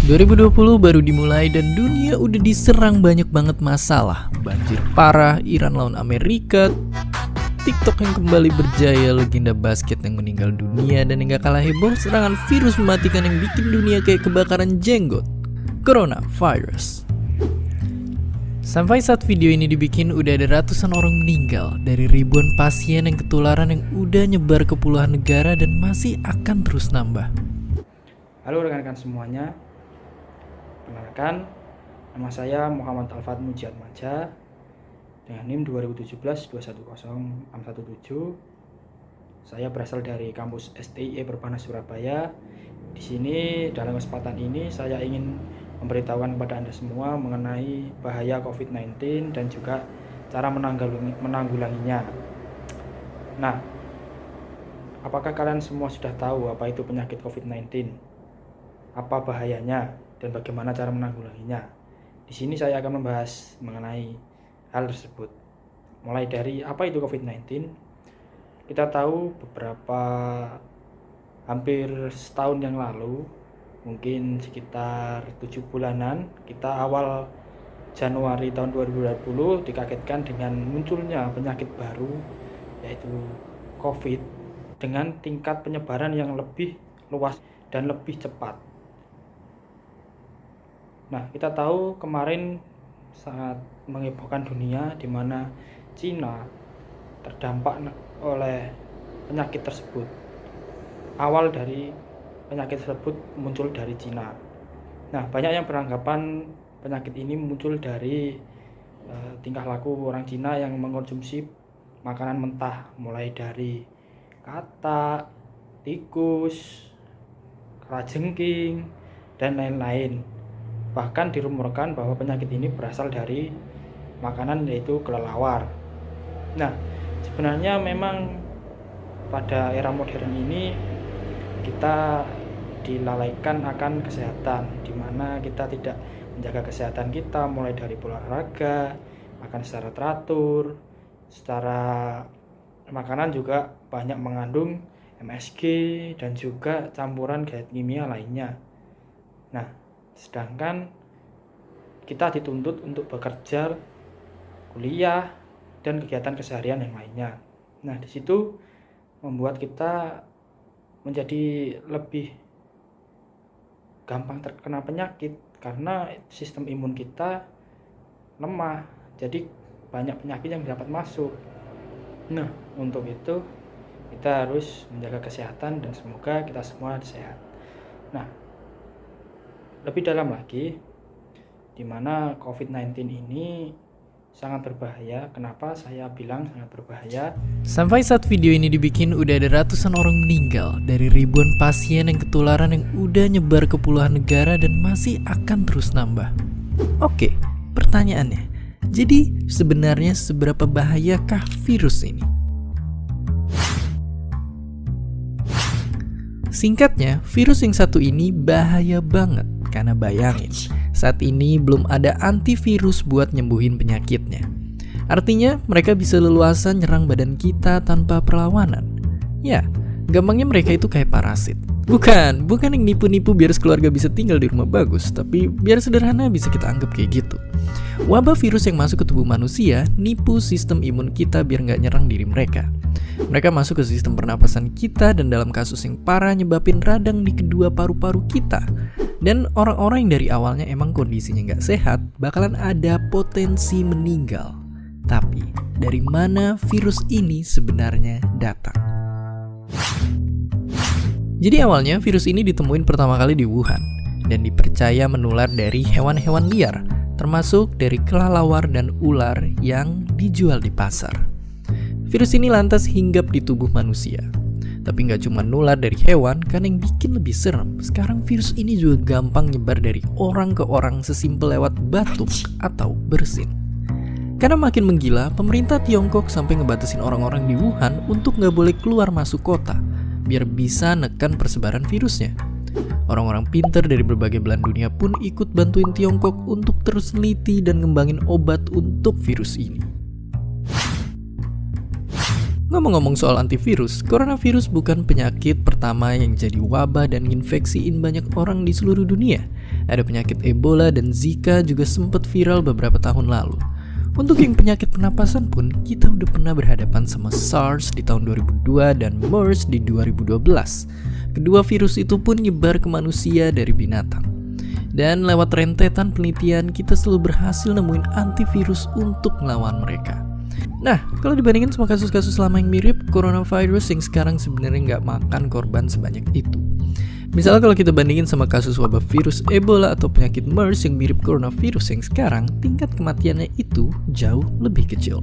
2020 baru dimulai dan dunia udah diserang banyak banget masalah. Banjir parah, Iran lawan Amerika, TikTok yang kembali berjaya, legenda basket yang meninggal dunia, dan yang gak kalah heboh, serangan virus mematikan yang bikin dunia kayak kebakaran jenggot, coronavirus. Sampai saat video ini dibikin udah ada ratusan orang meninggal dari ribuan pasien yang ketularan yang udah nyebar ke puluhan negara dan masih akan terus nambah. Halo rekan-rekan semuanya, kenalkan, nama saya Muhammad Alfat Mujiat Maja dengan NIM 2017-210617. Saya berasal dari kampus STIE Perbanas Surabaya. Di sini dalam kesempatan ini saya ingin memberitahukan kepada Anda semua mengenai bahaya COVID-19 dan juga cara menanggulanginya. Nah, apakah kalian semua sudah tahu apa itu penyakit COVID-19? Apa bahayanya dan bagaimana cara menanggulanginya? Di sini saya akan membahas mengenai hal tersebut. Mulai dari apa itu COVID-19? Kita tahu hampir setahun yang lalu, mungkin sekitar 7 bulanan, kita awal Januari tahun 2020 dikagetkan dengan munculnya penyakit baru yaitu COVID dengan tingkat penyebaran yang lebih luas dan lebih cepat. Nah, kita tahu kemarin sangat menghebohkan dunia di mana Cina terdampak oleh penyakit tersebut. Awal dari penyakit tersebut muncul dari Cina. Nah, banyak yang beranggapan penyakit ini muncul dari tingkah laku orang Cina yang mengkonsumsi makanan mentah, mulai dari katak, tikus, kalajengking, dan lain-lain. Bahkan dirumorkan bahwa penyakit ini berasal dari makanan yaitu kelelawar. Nah, sebenarnya memang pada era modern ini kita dilalaikan akan kesehatan, di mana kita tidak menjaga kesehatan kita mulai dari olahraga, makan secara teratur, secara makanan juga banyak mengandung MSG dan juga campuran zat kimia lainnya. Nah, sedangkan kita dituntut untuk bekerja, kuliah, dan kegiatan keseharian yang lainnya. Nah, di situ membuat kita menjadi lebih gampang terkena penyakit karena sistem imun kita lemah. Jadi banyak penyakit yang dapat masuk. Nah, untuk itu kita harus menjaga kesehatan dan semoga kita semua sehat. Nah, lebih dalam lagi, di mana COVID-19 ini sangat berbahaya. Kenapa saya bilang sangat berbahaya? Sampai saat video ini dibikin udah ada ratusan orang meninggal dari ribuan pasien yang ketularan yang udah nyebar ke puluhan negara dan masih akan terus nambah. Oke, pertanyaannya, jadi sebenarnya seberapa bahayakah virus ini? Singkatnya, virus yang satu ini bahaya banget. Karena bayangin, saat ini belum ada antivirus buat nyembuhin penyakitnya. Artinya, mereka bisa leluasa nyerang badan kita tanpa perlawanan. Ya, gampangnya mereka itu kayak parasit. Bukan yang nipu-nipu biar keluarga bisa tinggal di rumah bagus, tapi biar sederhana bisa kita anggap kayak gitu. Wabah virus yang masuk ke tubuh manusia nipu sistem imun kita biar nggak nyerang diri mereka. Mereka masuk ke sistem pernapasan kita dan dalam kasus yang parah nyebabin radang di kedua paru-paru kita. Dan orang-orang yang dari awalnya emang kondisinya nggak sehat bakalan ada potensi meninggal. Tapi dari mana virus ini sebenarnya datang? Jadi awalnya virus ini ditemuin pertama kali di Wuhan dan dipercaya menular dari hewan-hewan liar, termasuk dari kelelawar dan ular yang dijual di pasar. Virus ini lantas hinggap di tubuh manusia. Tapi nggak cuma nular dari hewan, kan yang bikin lebih serem. Sekarang virus ini juga gampang nyebar dari orang ke orang sesimpel lewat batuk atau bersin. Karena makin menggila, pemerintah Tiongkok sampai ngebatasin orang-orang di Wuhan untuk nggak boleh keluar masuk kota, biar bisa nekan persebaran virusnya. Orang-orang pinter dari berbagai belahan dunia pun ikut bantuin Tiongkok untuk terus neliti dan ngembangin obat untuk virus ini. Ngomong-ngomong soal antivirus, coronavirus bukan penyakit pertama yang jadi wabah dan nginfeksiin banyak orang di seluruh dunia. Ada penyakit Ebola dan Zika juga sempat viral beberapa tahun lalu. Untuk yang penyakit pernapasan pun, kita udah pernah berhadapan sama SARS di tahun 2002 dan MERS di 2012. Kedua virus itu pun nyebar ke manusia dari binatang. Dan lewat rentetan penelitian, kita selalu berhasil nemuin antivirus untuk melawan mereka. Nah, kalau dibandingin sama kasus-kasus lama yang mirip, coronavirus yang sekarang sebenarnya nggak makan korban sebanyak itu. Misalnya kalau kita bandingin sama kasus wabah virus Ebola atau penyakit MERS yang mirip coronavirus yang sekarang, tingkat kematiannya itu jauh lebih kecil.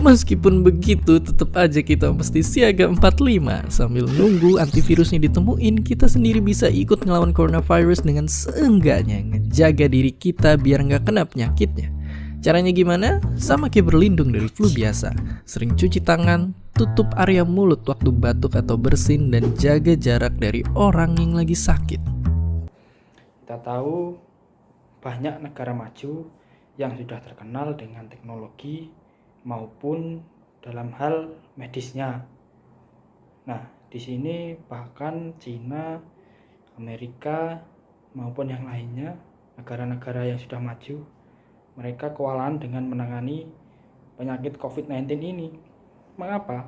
Meskipun begitu, tetap aja kita mesti siaga 45. Sambil nunggu antivirusnya ditemuin, kita sendiri bisa ikut ngelawan coronavirus dengan seenggaknya ngejaga diri kita biar nggak kena penyakitnya. Caranya gimana? Sama kayak berlindung dari flu biasa. Sering cuci tangan, tutup area mulut waktu batuk atau bersin, dan jaga jarak dari orang yang lagi sakit. Kita tahu banyak negara maju yang sudah terkenal dengan teknologi maupun dalam hal medisnya. Nah, di sini bahkan Cina, Amerika maupun yang lainnya, negara-negara yang sudah maju, mereka kewalahan dengan menangani penyakit COVID-19 ini. Mengapa?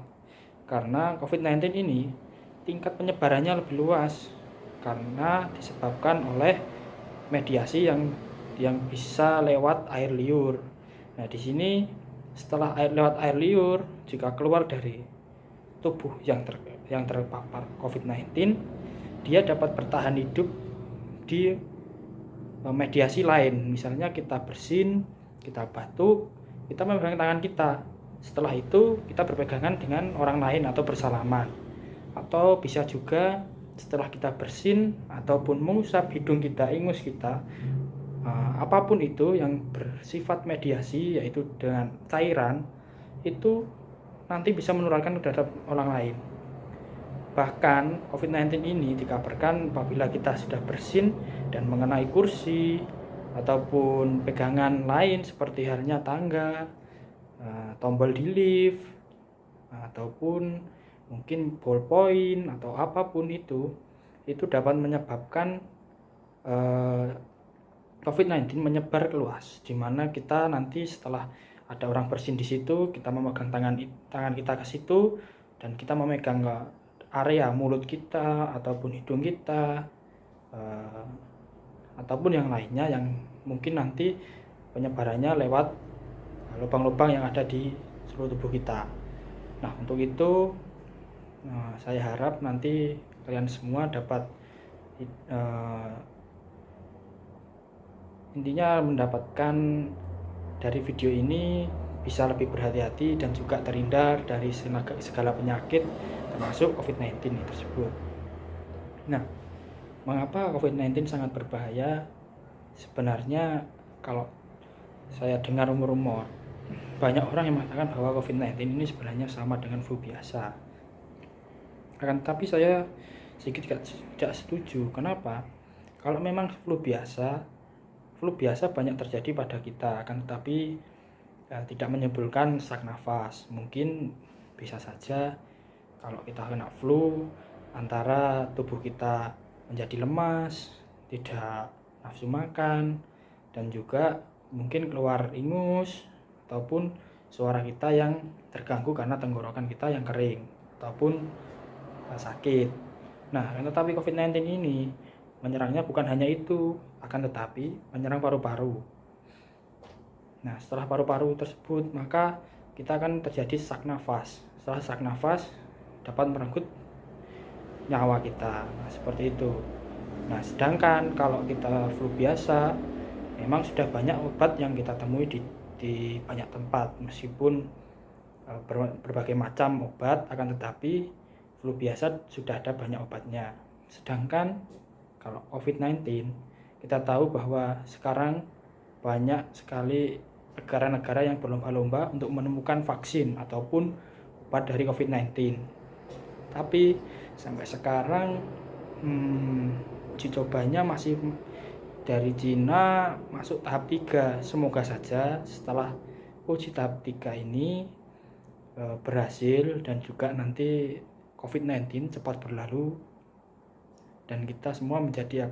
Karena COVID-19 ini tingkat penyebarannya lebih luas karena disebabkan oleh mediasi yang bisa lewat air liur. Nah, di sini setelah lewat air liur, jika keluar dari tubuh yang terpapar COVID-19, dia dapat bertahan hidup di mediasi lain. Misalnya kita bersin, kita batuk, kita memegang tangan kita. Setelah itu kita berpegangan dengan orang lain atau bersalaman. Atau bisa juga setelah kita bersin ataupun mengusap hidung kita, ingus kita, apapun itu yang bersifat mediasi, yaitu dengan cairan, itu nanti bisa menularkan terhadap orang lain. Bahkan COVID-19 ini dikabarkan apabila kita sudah bersin dan mengenai kursi ataupun pegangan lain seperti halnya tangga, tombol di lift, ataupun mungkin ballpoint atau apapun itu dapat menyebabkan COVID-19 menyebar luas, di mana kita nanti setelah ada orang bersin di situ, kita memegang tangan kita ke situ dan kita memegang area mulut kita ataupun hidung kita ataupun yang lainnya yang mungkin nanti penyebarannya lewat lubang-lubang yang ada di seluruh tubuh kita. Nah, untuk itu saya harap nanti kalian semua dapat intinya mendapatkan dari video ini bisa lebih berhati-hati dan juga terhindar dari segala penyakit termasuk COVID-19 tersebut. Nah, mengapa COVID-19 sangat berbahaya? Sebenarnya kalau saya dengar rumor-rumor, banyak orang yang mengatakan bahwa COVID-19 ini sebenarnya sama dengan flu biasa. Akan tetapi saya sedikit tidak setuju. Kenapa? Kalau memang flu biasa banyak terjadi pada kita, akan tetapi tidak menimbulkan sesak nafas. Mungkin bisa saja kalau kita kena flu, antara tubuh kita menjadi lemas, tidak nafsu makan, dan juga mungkin keluar ingus ataupun suara kita yang terganggu karena tenggorokan kita yang kering ataupun sakit. Nah, tetapi COVID-19 ini menyerangnya bukan hanya itu, akan tetapi menyerang paru-paru. Nah, setelah paru-paru tersebut, maka kita akan terjadi sesak nafas. Setelah sesak nafas dapat merenggut nyawa kita. Nah, seperti itu. Nah, sedangkan kalau kita flu biasa, memang sudah banyak obat yang kita temui di banyak tempat, meskipun berbagai macam obat, akan tetapi flu biasa sudah ada banyak obatnya. Sedangkan kalau COVID-19, kita tahu bahwa sekarang banyak sekali negara-negara yang berlomba-lomba untuk menemukan vaksin ataupun obat dari COVID-19. Tapi sampai sekarang uji cobanya masih dari Cina masuk tahap 3. Semoga saja setelah uji tahap 3 ini berhasil dan juga nanti COVID-19 cepat berlalu, dan kita semua menjadi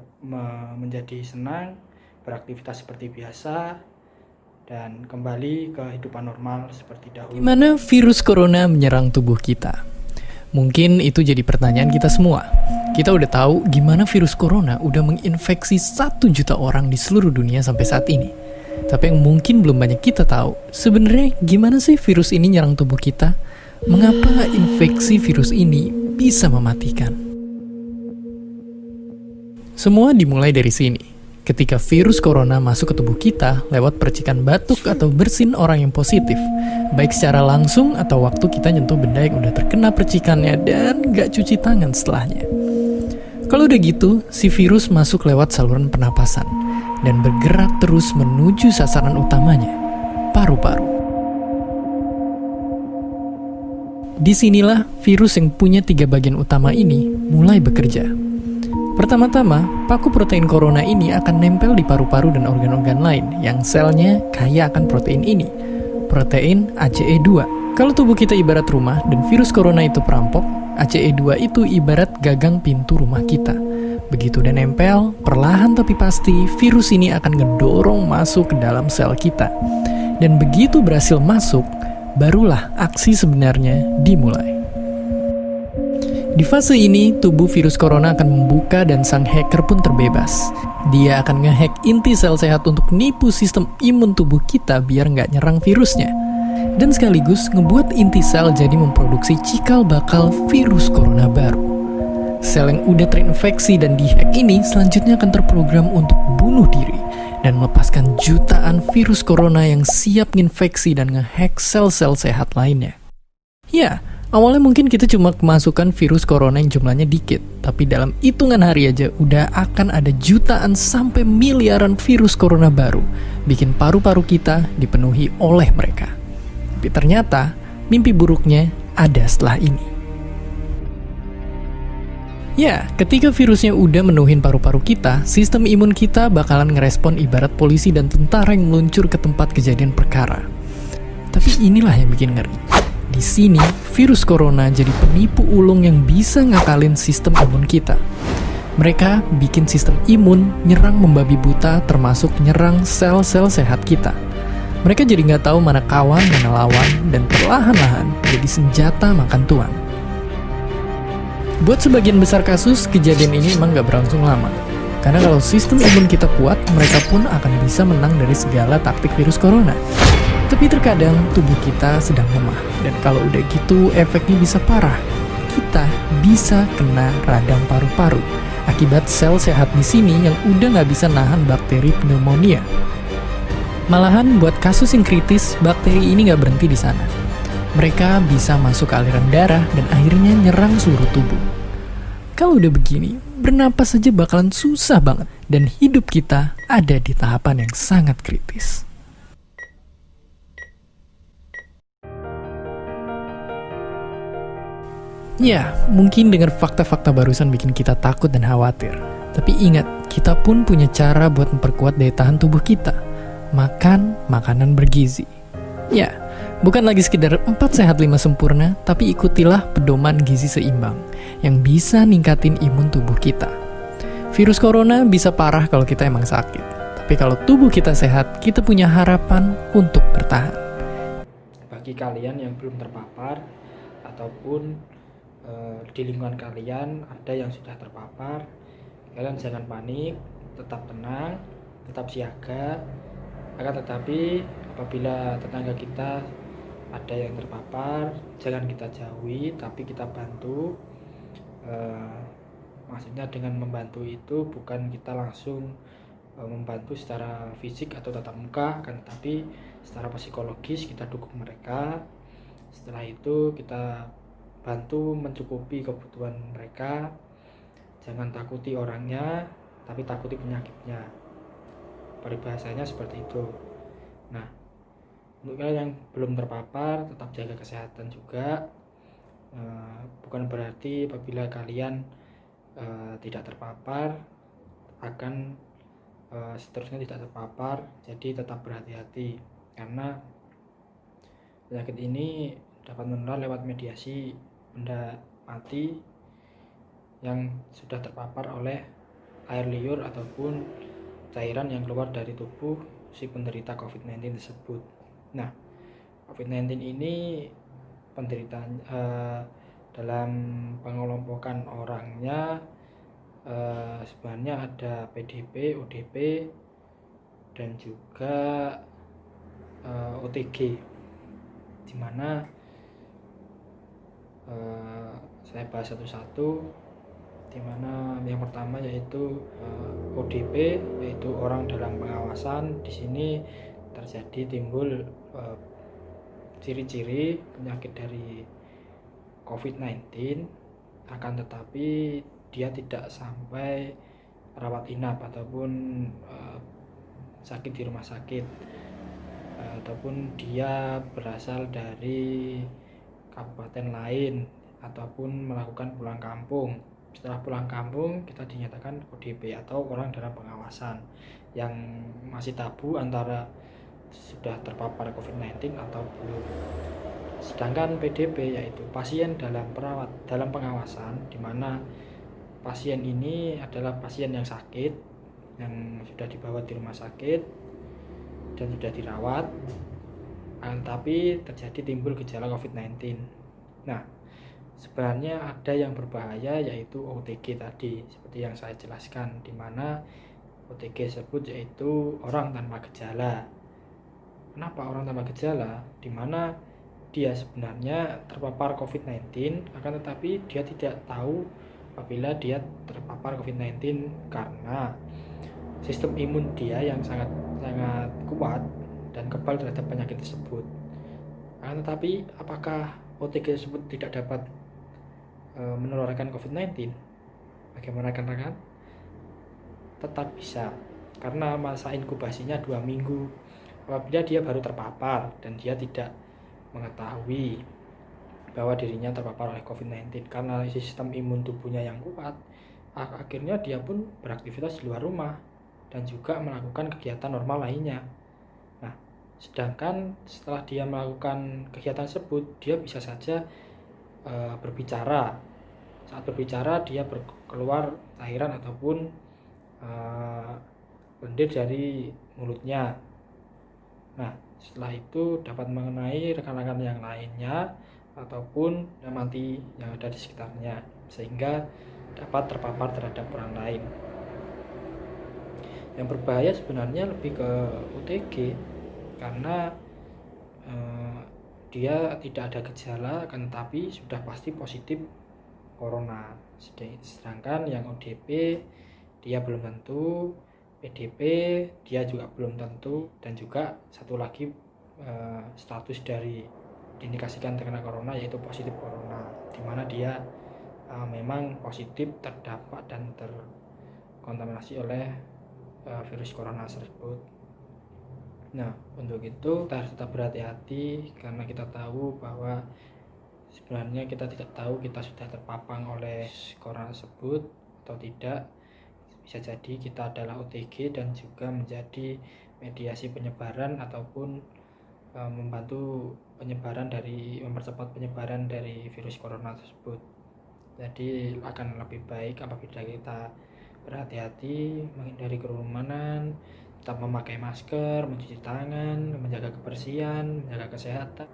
senang, beraktivitas seperti biasa, dan kembali ke kehidupan normal seperti dahulu. Gimana virus corona menyerang tubuh kita? Mungkin itu jadi pertanyaan kita semua. Kita udah tahu gimana virus corona udah menginfeksi 1 juta orang di seluruh dunia sampai saat ini. Tapi yang mungkin belum banyak kita tahu, sebenarnya gimana sih virus ini nyerang tubuh kita? Mengapa infeksi virus ini bisa mematikan? Semua dimulai dari sini. Ketika virus corona masuk ke tubuh kita lewat percikan batuk atau bersin orang yang positif, baik secara langsung atau waktu kita nyentuh benda yang udah terkena percikannya dan gak cuci tangan setelahnya. Kalau udah gitu, si virus masuk lewat saluran pernapasan dan bergerak terus menuju sasaran utamanya, paru-paru. Disinilah virus yang punya 3 bagian utama ini mulai bekerja. Pertama-tama, paku protein corona ini akan nempel di paru-paru dan organ-organ lain yang selnya kaya akan protein ini, protein ACE2. Kalau tubuh kita ibarat rumah dan virus corona itu perampok, ACE2 itu ibarat gagang pintu rumah kita. Begitu udah nempel, perlahan tapi pasti virus ini akan ngedorong masuk ke dalam sel kita. Dan begitu berhasil masuk, barulah aksi sebenarnya dimulai. Di fase ini, tubuh virus corona akan membuka dan sang hacker pun terbebas. Dia akan ngehack inti sel sehat untuk nipu sistem imun tubuh kita biar nggak nyerang virusnya. Dan sekaligus ngebuat inti sel jadi memproduksi cikal bakal virus corona baru. Sel yang udah terinfeksi dan dihack ini selanjutnya akan terprogram untuk bunuh diri dan melepaskan jutaan virus corona yang siap nginfeksi dan ngehack sel-sel sehat lainnya. Ya, awalnya mungkin kita cuma kemasukan virus corona yang jumlahnya dikit, tapi dalam hitungan hari aja udah akan ada jutaan sampai miliaran virus corona baru, bikin paru-paru kita dipenuhi oleh mereka. Tapi ternyata, mimpi buruknya ada setelah ini. Ya, ketika virusnya udah menuhin paru-paru kita, sistem imun kita bakalan ngerespon ibarat polisi dan tentara yang meluncur ke tempat kejadian perkara. Tapi inilah yang bikin ngeri. Di sini, virus corona jadi penipu ulung yang bisa ngakalin sistem imun kita. Mereka bikin sistem imun nyerang membabi buta termasuk nyerang sel-sel sehat kita. Mereka jadi nggak tahu mana kawan, mana lawan, dan perlahan-lahan jadi senjata makan tuan. Buat sebagian besar kasus, kejadian ini emang nggak berlangsung lama. Karena kalau sistem imun kita kuat, mereka pun akan bisa menang dari segala taktik virus corona. Tapi terkadang tubuh kita sedang lemah, dan kalau udah gitu efeknya bisa parah. Kita bisa kena radang paru-paru akibat sel sehat di sini yang udah nggak bisa nahan bakteri pneumonia. Malahan buat kasus yang kritis, bakteri ini nggak berhenti di sana. Mereka bisa masuk ke aliran darah dan akhirnya nyerang seluruh tubuh. Kalau udah begini, bernapas saja bakalan susah banget, dan hidup kita ada di tahapan yang sangat kritis. Ya, mungkin dengar fakta-fakta barusan bikin kita takut dan khawatir. Tapi ingat, kita pun punya cara buat memperkuat daya tahan tubuh kita. Makan makanan bergizi. Ya, bukan lagi sekedar 4 sehat 5 sempurna, tapi ikutilah pedoman gizi seimbang yang bisa ningkatin imun tubuh kita. Virus corona bisa parah kalau kita emang sakit. Tapi kalau tubuh kita sehat, kita punya harapan untuk bertahan. Bagi kalian yang belum terpapar ataupun di lingkungan kalian ada yang sudah terpapar, kalian jangan panik, tetap tenang, tetap siaga. Akan tetapi apabila tetangga kita ada yang terpapar, jangan kita jauhi, tapi kita bantu. Maksudnya dengan membantu itu bukan kita langsung membantu secara fisik atau tatap muka, akan tetapi secara psikologis kita dukung mereka. Setelah itu kita bantu mencukupi kebutuhan mereka. Jangan takuti orangnya, tapi takuti penyakitnya. Peribahasanya seperti itu. Nah, untuk kalian yang belum terpapar, tetap jaga kesehatan juga. Bukan berarti apabila kalian tidak terpapar akan seterusnya tidak terpapar. Jadi tetap berhati-hati, karena penyakit ini dapat menular lewat mediasi benda mati yang sudah terpapar oleh air liur ataupun cairan yang keluar dari tubuh si penderita COVID-19 tersebut. Nah, COVID-19 ini penderitaan dalam pengelompokan orangnya sebenarnya ada PDP, ODP, dan juga OTG, di mana saya bahas satu-satu. Di mana yang pertama yaitu ODP, yaitu orang dalam pengawasan. Di sini terjadi timbul ciri-ciri penyakit dari COVID-19, akan tetapi dia tidak sampai rawat inap ataupun sakit di rumah sakit, ataupun dia berasal dari kabupaten lain ataupun melakukan pulang kampung. Setelah pulang kampung kita dinyatakan ODP atau orang dalam pengawasan, yang masih tabu antara sudah terpapar COVID-19 atau belum. Sedangkan PDP yaitu pasien dalam pengawasan, di mana pasien ini adalah pasien yang sakit, yang sudah dibawa di rumah sakit dan sudah dirawat, tapi terjadi timbul gejala COVID-19. Nah, sebenarnya ada yang berbahaya yaitu OTG tadi, seperti yang saya jelaskan, di mana OTG tersebut yaitu orang tanpa gejala. Kenapa orang tanpa gejala? Di mana dia sebenarnya terpapar COVID-19, akan tetapi dia tidak tahu apabila dia terpapar COVID-19 karena sistem imun dia yang sangat kuat dan kebal terhadap penyakit tersebut. Akan tetapi apakah OTG tersebut tidak dapat menularkan COVID-19? Bagaimana rekan-rekan? Tetap bisa, karena masa inkubasinya 2 minggu. Apabila dia baru terpapar dan dia tidak mengetahui bahwa dirinya terpapar oleh COVID-19 karena sistem imun tubuhnya yang kuat, akhirnya dia pun beraktivitas di luar rumah dan juga melakukan kegiatan normal lainnya. Nah, sedangkan setelah dia melakukan kegiatan tersebut, dia bisa saja berbicara. Saat berbicara dia keluar cairan ataupun lendir dari mulutnya. Nah, setelah itu dapat mengenai rekan-rekan yang lainnya ataupun mati yang ada di sekitarnya, sehingga dapat terpapar terhadap orang lain. Yang berbahaya sebenarnya lebih ke OTG, karena dia tidak ada gejala akan tetapi sudah pasti positif corona. Sedangkan yang ODP dia belum tentu, PDP dia juga belum tentu, dan juga satu lagi status dari diindikasikan terkena corona yaitu positif corona, di mana dia memang positif terdampak dan terkontaminasi oleh virus corona tersebut. Nah, untuk itu kita harus tetap berhati-hati, karena kita tahu bahwa sebenarnya kita tidak tahu kita sudah terpapar oleh corona tersebut atau tidak. Bisa jadi kita adalah OTG dan juga menjadi mediasi penyebaran ataupun membantu mempercepat penyebaran dari virus corona tersebut. Jadi akan lebih baik apabila kita berhati-hati, menghindari kerumunan, tetap memakai masker, mencuci tangan, menjaga kebersihan, menjaga kesehatan.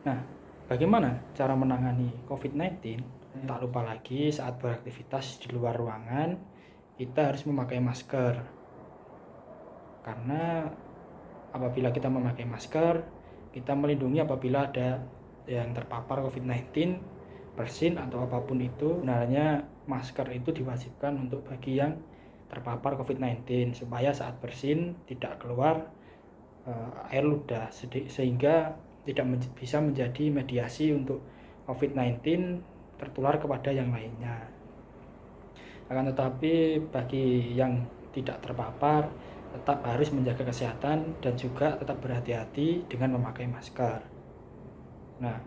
Nah, bagaimana cara menangani COVID-19? Tak lupa lagi saat beraktivitas di luar ruangan, kita harus memakai masker. Karena apabila kita memakai masker, kita melindungi apabila ada yang terpapar COVID-19, bersin atau apapun itu. Sebenarnya masker itu diwajibkan untuk bagi yang terpapar COVID-19 supaya saat bersin tidak keluar air ludah, sehingga tidak bisa menjadi mediasi untuk COVID-19 tertular kepada yang lainnya. Akan tetapi bagi yang tidak terpapar tetap harus menjaga kesehatan dan juga tetap berhati-hati dengan memakai masker. Nah,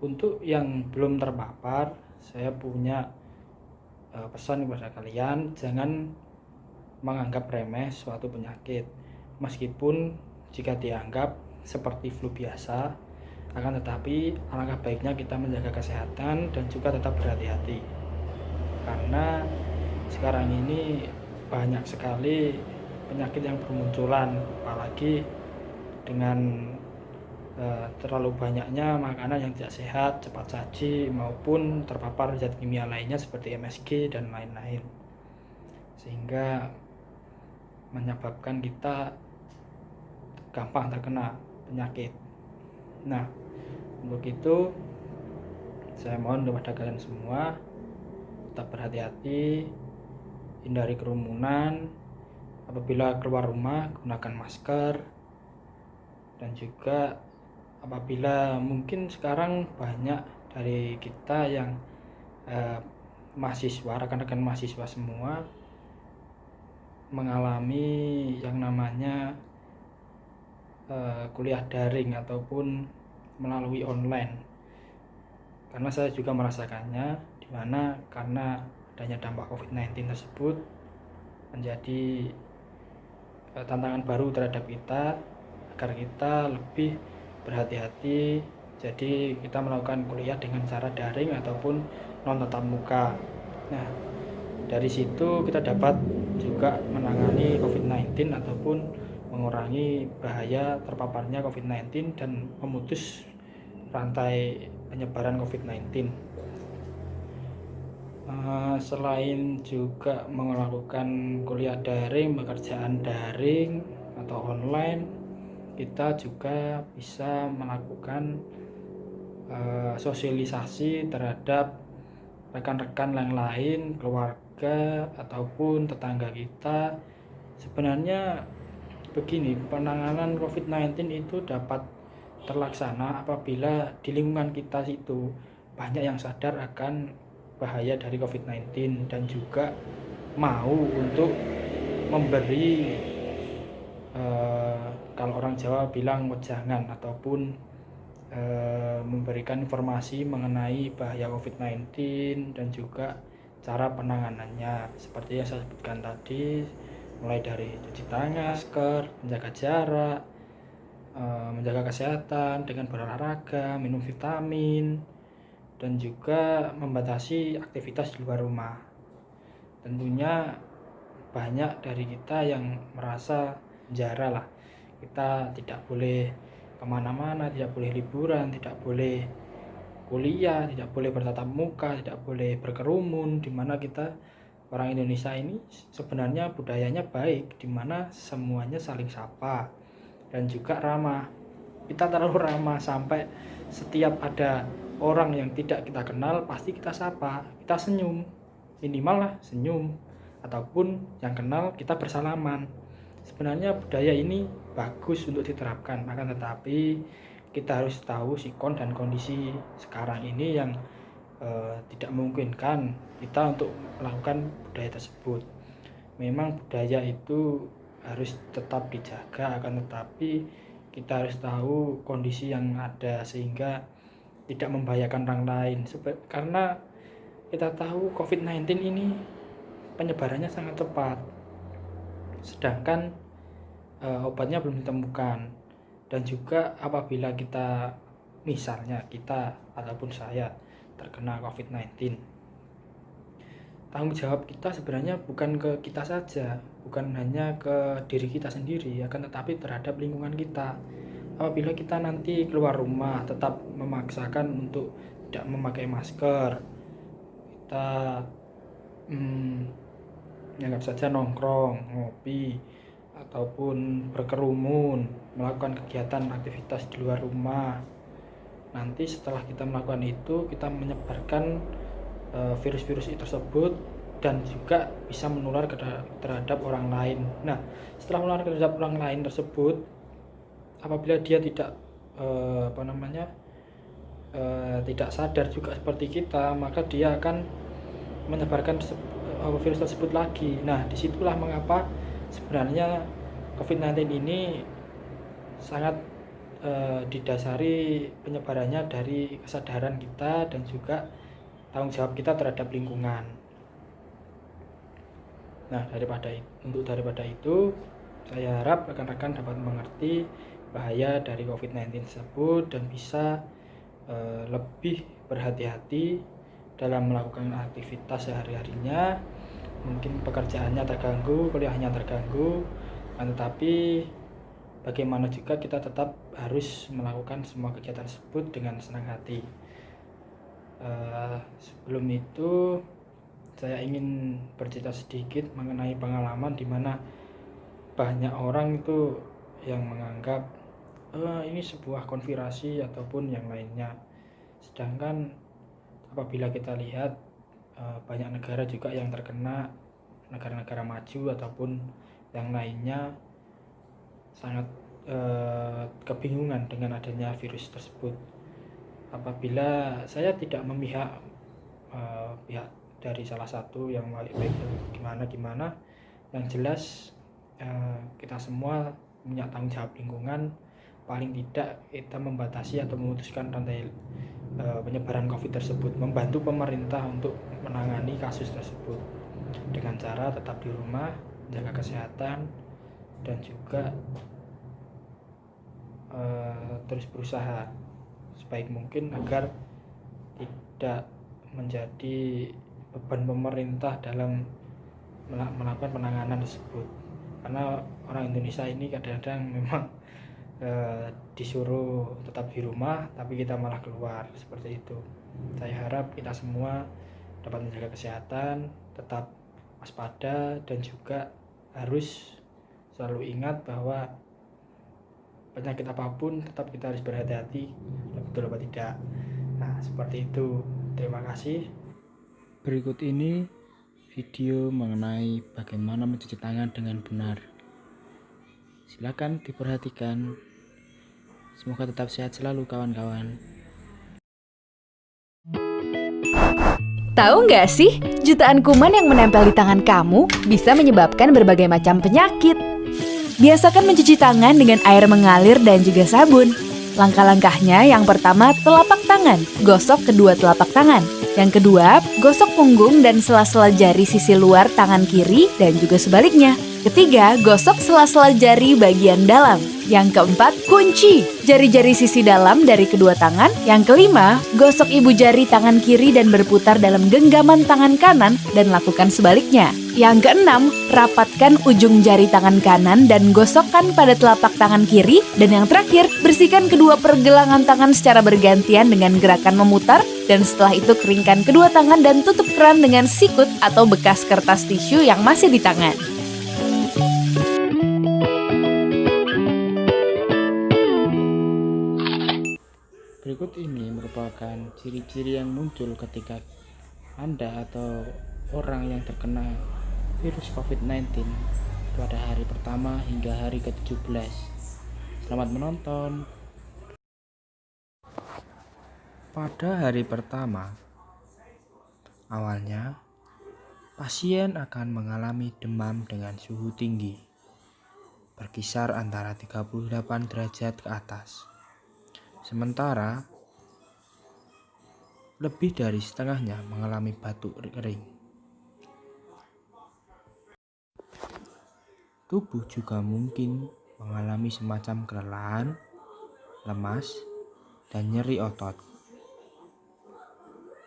untuk yang belum terpapar, saya punya pesan kepada kalian, jangan menganggap remeh suatu penyakit. Meskipun jika dianggap seperti flu biasa, akan tetapi alangkah baiknya kita menjaga kesehatan dan juga tetap berhati-hati. karena sekarang ini banyak sekali penyakit yang bermunculan, apalagi dengan terlalu banyaknya makanan yang tidak sehat, cepat saji, maupun terpapar zat kimia lainnya seperti MSG dan lain-lain, sehingga menyebabkan kita gampang terkena penyakit. Nah, untuk itu saya mohon kepada kalian semua tetap berhati-hati, hindari kerumunan, apabila keluar rumah gunakan masker, dan juga apabila mungkin sekarang banyak dari kita yang mahasiswa, rekan-rekan mahasiswa semua mengalami yang namanya kuliah daring ataupun melalui online, karena saya juga merasakannya, dimana karena adanya dampak COVID-19 tersebut menjadi tantangan baru terhadap kita agar kita lebih berhati-hati. Jadi kita melakukan kuliah dengan cara daring ataupun non tatap muka. Nah, dari situ kita dapat juga menangani COVID-19 ataupun mengurangi bahaya terpaparnya COVID-19 dan memutus rantai penyebaran COVID-19. Selain juga melakukan kuliah daring, pekerjaan daring atau online, kita juga bisa melakukan sosialisasi terhadap rekan-rekan yang lain, keluarga ataupun tetangga kita. Sebenarnya begini, penanganan COVID-19 itu dapat terlaksana apabila di lingkungan kita itu banyak yang sadar akan bahaya dari COVID-19 dan juga mau untuk memberi kalau orang Jawa bilang wejangan ataupun memberikan informasi mengenai bahaya COVID-19 dan juga cara penanganannya seperti yang saya sebutkan tadi, mulai dari cuci tangan, masker, menjaga jarak, menjaga kesehatan dengan berolahraga, minum vitamin, dan juga membatasi aktivitas di luar rumah. Tentunya banyak dari kita yang merasa penjara lah, kita tidak boleh kemana-mana, tidak boleh liburan, tidak boleh kuliah, tidak boleh bertatap muka, tidak boleh berkerumun, dimana kita orang Indonesia ini sebenarnya budayanya baik, dimana semuanya saling sapa dan juga ramah. Kita terlalu ramah sampai setiap ada orang yang tidak kita kenal pasti kita sapa, kita senyum, minimal lah senyum, ataupun yang kenal kita bersalaman. Sebenarnya budaya ini bagus untuk diterapkan, akan tetapi kita harus tahu sikon dan kondisi sekarang ini yang tidak memungkinkan kita untuk melakukan budaya tersebut. Memang budaya itu harus tetap dijaga, akan tetapi kita harus tahu kondisi yang ada sehingga tidak membahayakan orang lain. Karena kita tahu COVID-19 ini penyebarannya sangat cepat, sedangkan obatnya belum ditemukan. Dan juga apabila kita, misalnya kita ataupun saya terkena COVID-19, tanggung jawab kita sebenarnya bukan ke kita saja, bukan hanya ke diri kita sendiri, akan tetapi terhadap lingkungan kita. Apabila kita nanti keluar rumah tetap memaksakan untuk tidak memakai masker, kita anggap saja nongkrong, ngopi, ataupun berkerumun, melakukan kegiatan aktivitas di luar rumah, nanti setelah kita melakukan itu kita menyebarkan virus-virus itu tersebut dan juga bisa menular terhadap orang lain. Nah, setelah menular terhadap orang lain tersebut, apabila dia tidak tidak sadar juga seperti kita, maka dia akan menyebarkan virus tersebut lagi. Nah, disitulah mengapa sebenarnya COVID-19 ini sangat didasari penyebarannya dari kesadaran kita dan juga tanggung jawab kita terhadap lingkungan. Nah, daripada itu, saya harap rekan-rekan dapat mengerti bahaya dari COVID-19 tersebut dan bisa lebih berhati-hati dalam melakukan aktivitas sehari-harinya. Mungkin pekerjaannya terganggu, kuliahnya terganggu, tetapi bagaimana juga kita tetap harus melakukan semua kegiatan tersebut dengan senang hati. Sebelum itu saya ingin bercerita sedikit mengenai pengalaman di mana banyak orang itu yang menganggap ini sebuah konspirasi ataupun yang lainnya. Sedangkan apabila kita lihat banyak negara juga yang terkena, negara-negara maju ataupun yang lainnya sangat kebingungan dengan adanya virus tersebut. Apabila saya tidak memihak pihak dari salah satu yang baik gimana, yang jelas kita semua punya tanggung jawab lingkungan. Paling tidak kita membatasi atau memutuskan rantai penyebaran COVID tersebut, membantu pemerintah untuk menangani kasus tersebut dengan cara tetap di rumah, jaga kesehatan, dan juga terus berusaha sebaik mungkin agar tidak menjadi beban pemerintah dalam melakukan penanganan tersebut. Karena orang Indonesia ini kadang-kadang memang disuruh tetap di rumah tapi kita malah keluar, seperti itu. Saya harap kita semua dapat menjaga kesehatan, tetap waspada, dan juga harus selalu ingat bahwa penyakit apapun tetap kita harus berhati-hati, betul apa tidak. Nah, seperti itu. Terima kasih. Berikut ini video mengenai bagaimana mencuci tangan dengan benar. Silakan diperhatikan. Semoga tetap sehat selalu kawan-kawan. Tahu nggak sih, jutaan kuman yang menempel di tangan kamu bisa menyebabkan berbagai macam penyakit. Biasakan mencuci tangan dengan air mengalir dan juga sabun. Langkah-langkahnya, yang pertama, telapak tangan. Gosok kedua telapak tangan. Yang kedua, gosok punggung dan sela-sela jari sisi luar tangan kiri dan juga sebaliknya. Ketiga, gosok sela-sela jari bagian dalam. Yang keempat, kunci jari-jari sisi dalam dari kedua tangan. Yang kelima, gosok ibu jari tangan kiri dan berputar dalam genggaman tangan kanan dan lakukan sebaliknya. Yang keenam, rapatkan ujung jari tangan kanan dan gosokkan pada telapak tangan kiri. Dan yang terakhir, bersihkan kedua pergelangan tangan secara bergantian dengan gerakan memutar. Dan setelah itu keringkan kedua tangan dan tutup keran dengan sikut atau bekas kertas tisu yang masih di tangan. Berikut ini merupakan ciri-ciri yang muncul ketika Anda atau orang yang terkena virus COVID-19 pada hari pertama hingga hari ke-17. Selamat menonton. Pada hari pertama, awalnya pasien akan mengalami demam dengan suhu tinggi, berkisar antara 38 derajat ke atas. Sementara lebih dari setengahnya mengalami batuk kering. Tubuh juga mungkin mengalami semacam kelelahan, lemas, dan nyeri otot.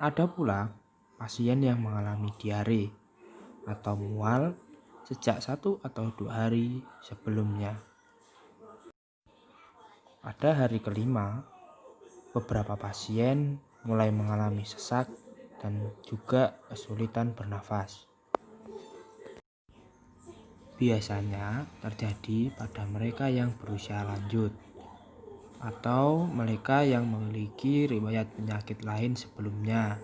Ada pula pasien yang mengalami diare atau mual sejak 1 atau 2 hari sebelumnya. Pada hari kelima, beberapa pasien mulai mengalami sesak dan juga kesulitan bernafas. Biasanya terjadi pada mereka yang berusia lanjut atau mereka yang memiliki riwayat penyakit lain sebelumnya.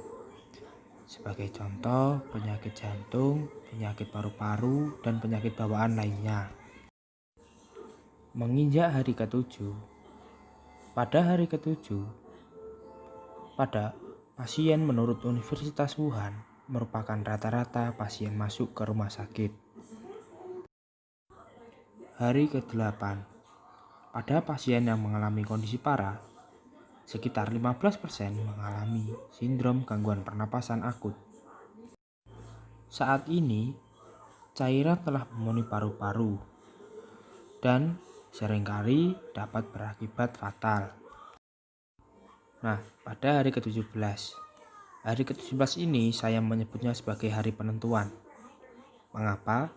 Sebagai contoh, penyakit jantung, penyakit paru-paru, dan penyakit bawaan lainnya. Menginjak hari ke-7, pada hari ke-7, pada pasien menurut Universitas Wuhan merupakan rata-rata pasien masuk ke rumah sakit. Hari ke-8, pada pasien yang mengalami kondisi parah, sekitar 15% mengalami sindrom gangguan pernapasan akut. Saat ini, cairan telah memenuhi paru-paru dan seringkali dapat berakibat fatal. Nah, pada hari ke-17, Hari ke-17 ini saya menyebutnya sebagai hari penentuan. Mengapa?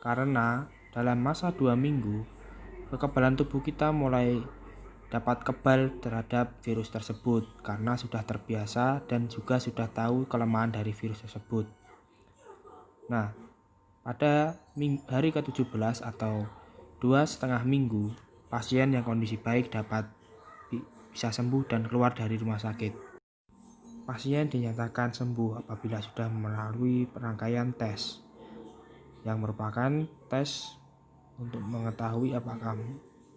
Karena dalam masa 2 minggu, kekebalan tubuh kita mulai dapat kebal terhadap virus tersebut karena sudah terbiasa dan juga sudah tahu kelemahan dari virus tersebut. Nah, pada hari ke-17 atau 2,5 minggu, pasien yang kondisi baik dapat bisa sembuh dan keluar dari rumah sakit. Pasien dinyatakan sembuh apabila sudah melalui rangkaian tes, yang merupakan tes untuk mengetahui apakah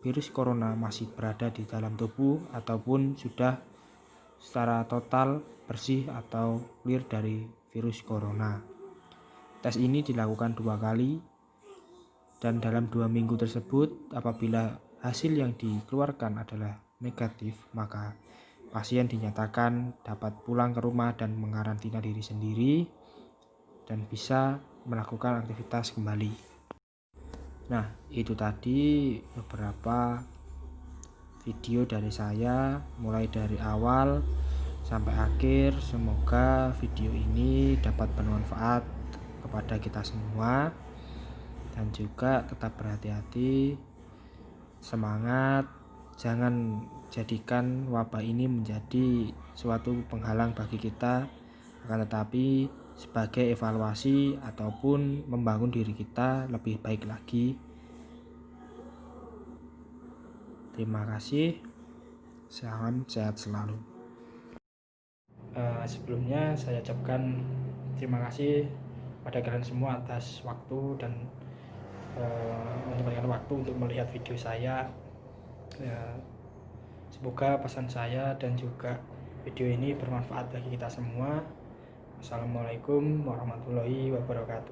virus corona masih berada di dalam tubuh ataupun sudah secara total bersih atau clear dari virus corona. Tes ini dilakukan 2 kali, dan dalam 2 minggu tersebut apabila hasil yang dikeluarkan adalah negatif, maka pasien dinyatakan dapat pulang ke rumah dan mengarantina diri sendiri dan bisa melakukan aktivitas kembali. Nah, itu tadi beberapa video dari saya mulai dari awal sampai akhir. Semoga video ini dapat bermanfaat kepada kita semua dan juga tetap berhati-hati, semangat, jangan jadikan wabah ini menjadi suatu penghalang bagi kita, akan tetapi sebagai evaluasi ataupun membangun diri kita lebih baik lagi. Terima kasih, salam sehat selalu. Sebelumnya saya ucapkan terima kasih pada kalian semua atas waktu dan menyempatkan waktu untuk melihat video saya. Semoga pesan saya dan juga video ini bermanfaat bagi kita semua. Assalamualaikum warahmatullahi wabarakatuh.